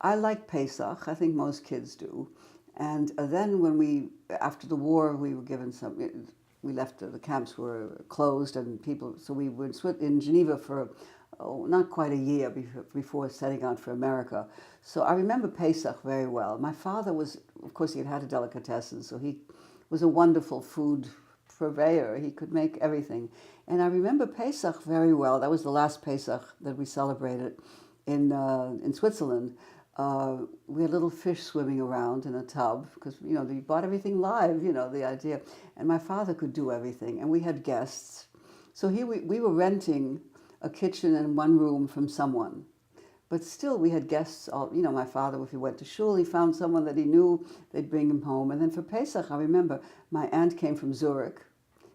I like Pesach. I think most kids do. And then after the war, we were given we left, the camps were closed and people, so we were in Geneva for not quite a year before setting out for America. So I remember Pesach very well. My father was, of course, he had a delicatessen, so he was a wonderful food purveyor. He could make everything. And I remember Pesach very well. That was the last Pesach that we celebrated in Switzerland. We had little fish swimming around in a tub because, they bought everything live, the idea. And my father could do everything. And we had guests. So we were renting a kitchen and one room from someone. But still, we had guests. My father, if he went to shul, he found someone that he knew, they'd bring him home. And then for Pesach, I remember my aunt came from Zurich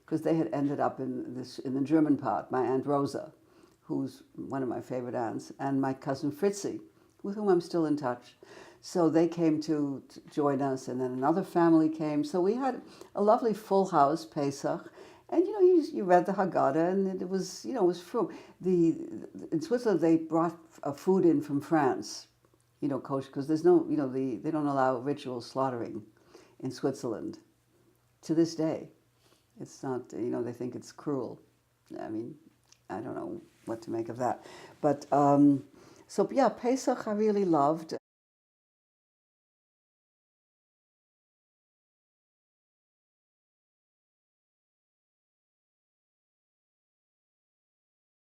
because they had ended up in the German part, my Aunt Rosa, who's one of my favorite aunts, and my cousin Fritzi, with whom I'm still in touch. So they came to join us, and then another family came. So we had a lovely full house Pesach. And you read the Haggadah, and it was from in Switzerland they brought food in from France, kosher, because there's no they don't allow ritual slaughtering in Switzerland to this day. It's not they think it's cruel. I mean, I don't know what to make of that, but so yeah, Pesach I really loved.